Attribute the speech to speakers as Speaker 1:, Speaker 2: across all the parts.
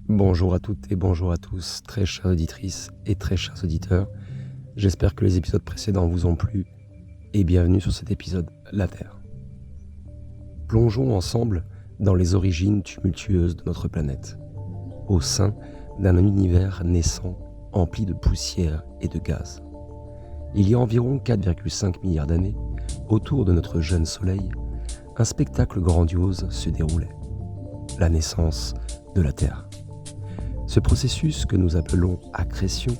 Speaker 1: Bonjour à toutes et bonjour à tous, très chères auditrices et très chers auditeurs. J'espère que les épisodes précédents vous ont plu et bienvenue sur cet épisode La Terre. Plongeons ensemble dans les origines tumultueuses de notre planète, au sein d'un univers naissant empli de poussière et de gaz. Il y a environ 4,5 milliards d'années, autour de notre jeune Soleil, un spectacle grandiose se déroulait, la naissance de la Terre. Ce processus que nous appelons accrétion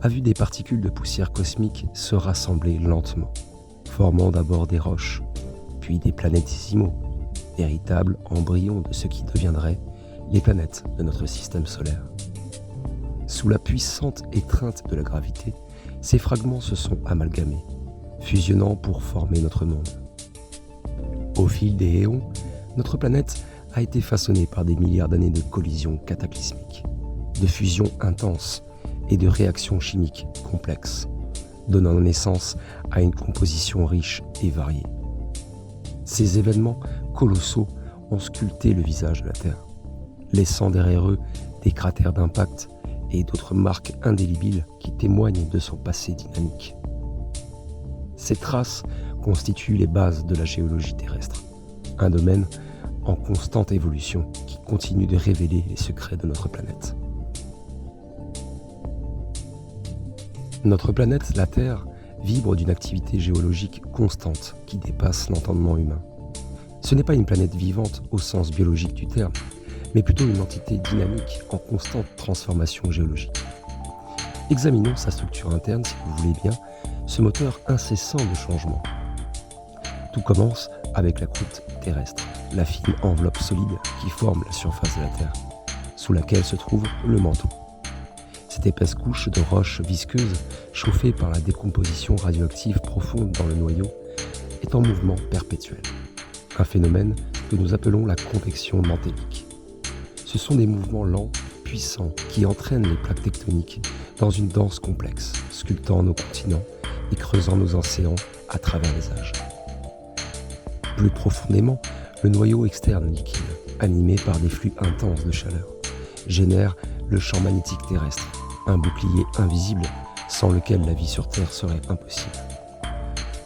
Speaker 1: a vu des particules de poussière cosmique se rassembler lentement, formant d'abord des roches, puis des planétésimaux, véritables embryons de ce qui deviendraient les planètes de notre système solaire. Sous la puissante étreinte de la gravité, ces fragments se sont amalgamés, fusionnant pour former notre monde. Au fil des éons, notre planète a été façonnée par des milliards d'années de collisions cataclysmiques, de fusions intenses et de réactions chimiques complexes, donnant naissance à une composition riche et variée. Ces événements colossaux ont sculpté le visage de la Terre, laissant derrière eux des cratères d'impact et d'autres marques indélébiles qui témoignent de son passé dynamique. Ces traces constituent les bases de la géologie terrestre, un domaine en constante évolution qui continue de révéler les secrets de notre planète. Notre planète, la Terre, vibre d'une activité géologique constante qui dépasse l'entendement humain. Ce n'est pas une planète vivante au sens biologique du terme, mais plutôt une entité dynamique en constante transformation géologique. Examinons sa structure interne, si vous voulez bien, ce moteur incessant de changement. Tout commence avec la croûte terrestre, la fine enveloppe solide qui forme la surface de la Terre, sous laquelle se trouve le manteau. Cette épaisse couche de roches visqueuses, chauffée par la décomposition radioactive profonde dans le noyau, est en mouvement perpétuel. Un phénomène que nous appelons la convection mantélique. Ce sont des mouvements lents, puissants, qui entraînent les plaques tectoniques dans une danse complexe, sculptant nos continents et creusant nos océans à travers les âges. Plus profondément, le noyau externe liquide, animé par des flux intenses de chaleur, génère le champ magnétique terrestre, un bouclier invisible sans lequel la vie sur Terre serait impossible,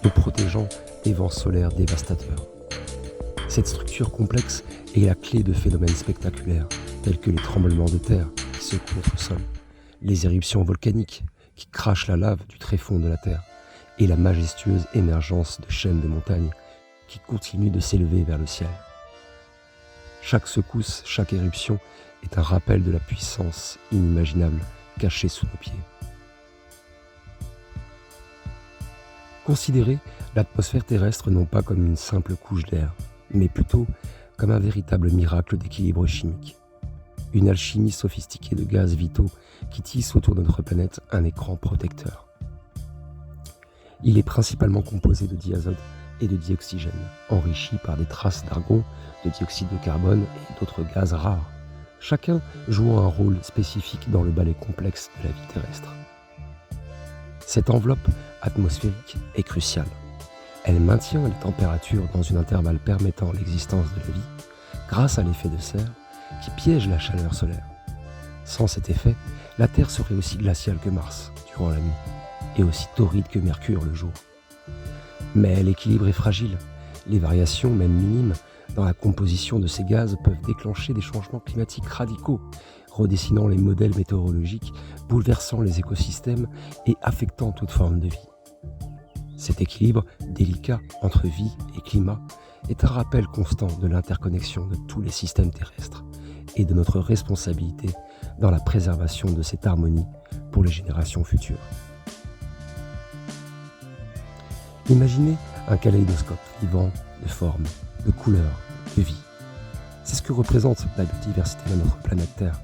Speaker 1: nous protégeant des vents solaires dévastateurs. Cette structure complexe est la clé de phénomènes spectaculaires tels que les tremblements de terre qui secouent notre sol, les éruptions volcaniques qui crachent la lave du tréfonds de la Terre et la majestueuse émergence de chaînes de montagnes qui continuent de s'élever vers le ciel. Chaque secousse, chaque éruption est un rappel de la puissance inimaginable cachée sous nos pieds. Considérez l'atmosphère terrestre non pas comme une simple couche d'air, mais plutôt comme un véritable miracle d'équilibre chimique. Une alchimie sophistiquée de gaz vitaux qui tisse autour de notre planète un écran protecteur. Il est principalement composé de diazote et de dioxygène, enrichi par des traces d'argon, de dioxyde de carbone et d'autres gaz rares, chacun jouant un rôle spécifique dans le ballet complexe de la vie terrestre. Cette enveloppe atmosphérique est cruciale. Elle maintient les températures dans un intervalle permettant l'existence de la vie grâce à l'effet de serre qui piège la chaleur solaire. Sans cet effet, la Terre serait aussi glaciale que Mars durant la nuit et aussi torride que Mercure le jour. Mais l'équilibre est fragile. Les variations, même minimes, dans la composition de ces gaz peuvent déclencher des changements climatiques radicaux, redessinant les modèles météorologiques, bouleversant les écosystèmes et affectant toute forme de vie. Cet équilibre délicat entre vie et climat est un rappel constant de l'interconnexion de tous les systèmes terrestres et de notre responsabilité dans la préservation de cette harmonie pour les générations futures. Imaginez un kaléidoscope vivant de formes, de couleurs, de vie. C'est ce que représente la biodiversité de notre planète Terre.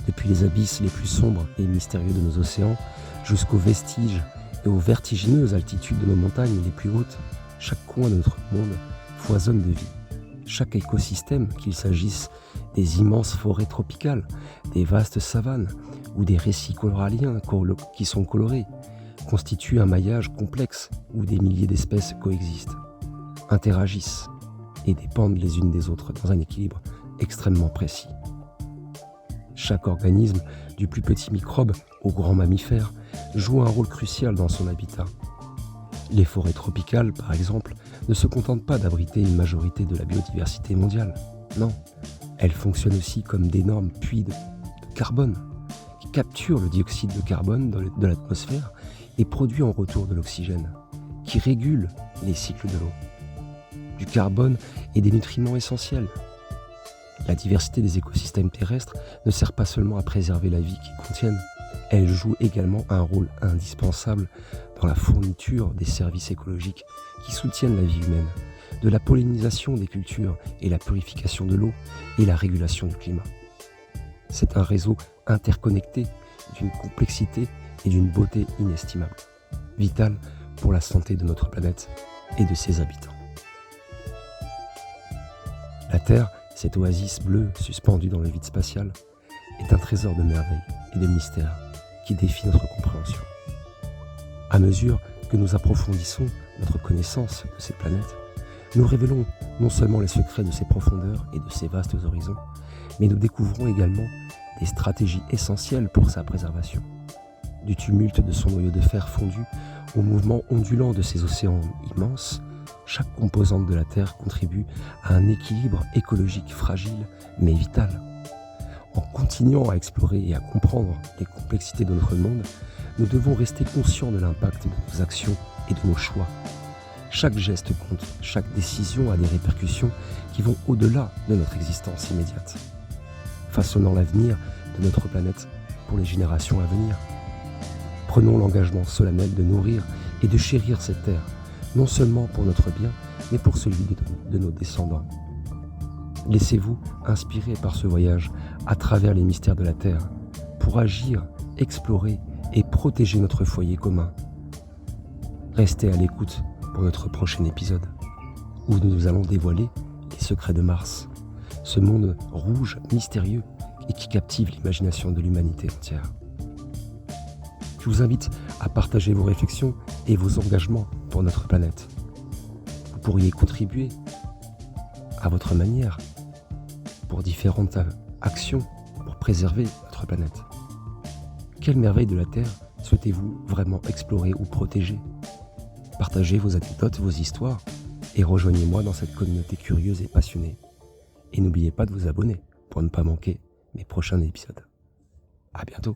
Speaker 1: Depuis les abysses les plus sombres et mystérieux de nos océans, jusqu'aux vestiges et aux vertigineuses altitudes de nos montagnes les plus hautes, chaque coin de notre monde foisonne de vie. Chaque écosystème, qu'il s'agisse des immenses forêts tropicales, des vastes savanes ou des récifs coralliens qui sont colorés, constitue un maillage complexe où des milliers d'espèces coexistent, interagissent et dépendent les unes des autres dans un équilibre extrêmement précis. Chaque organisme, du plus petit microbe au grand mammifère, joue un rôle crucial dans son habitat. Les forêts tropicales, par exemple, ne se contentent pas d'abriter une majorité de la biodiversité mondiale. Non, elles fonctionnent aussi comme d'énormes puits de carbone qui capturent le dioxyde de carbone de l'atmosphère et produit en retour de l'oxygène, qui régule les cycles de l'eau. Du carbone et des nutriments essentiels. La diversité des écosystèmes terrestres ne sert pas seulement à préserver la vie qu'ils contiennent, elle joue également un rôle indispensable dans la fourniture des services écologiques qui soutiennent la vie humaine, de la pollinisation des cultures et la purification de l'eau et la régulation du climat. C'est un réseau interconnecté d'une complexité et d'une beauté inestimables, vital pour la santé de notre planète et de ses habitants. La Terre, cette oasis bleue suspendue dans le vide spatial, est un trésor de merveilles et de mystères qui défie notre compréhension. À mesure que nous approfondissons notre connaissance de cette planète, nous révélons non seulement les secrets de ses profondeurs et de ses vastes horizons, mais nous découvrons également des stratégies essentielles pour sa préservation. Du tumulte de son noyau de fer fondu au mouvement ondulant de ses océans immenses, chaque composante de la Terre contribue à un équilibre écologique fragile mais vital. En continuant à explorer et à comprendre les complexités de notre monde, nous devons rester conscients de l'impact de nos actions et de nos choix. Chaque geste compte, chaque décision a des répercussions qui vont au-delà de notre existence immédiate, façonnant l'avenir de notre planète pour les générations à venir. Prenons l'engagement solennel de nourrir et de chérir cette terre, non seulement pour notre bien, mais pour celui de nos descendants. Laissez-vous inspirer par ce voyage à travers les mystères de la Terre, pour agir, explorer et protéger notre foyer commun. Restez à l'écoute pour notre prochain épisode, où nous allons dévoiler les secrets de Mars, ce monde rouge, mystérieux et qui captive l'imagination de l'humanité entière. Je vous invite à partager vos réflexions et vos engagements pour notre planète. Vous pourriez contribuer à votre manière pour différentes actions pour préserver notre planète. Quelle merveille de la Terre souhaitez-vous vraiment explorer ou protéger? Partagez vos anecdotes, vos histoires et rejoignez-moi dans cette communauté curieuse et passionnée. Et n'oubliez pas de vous abonner pour ne pas manquer mes prochains épisodes. À bientôt.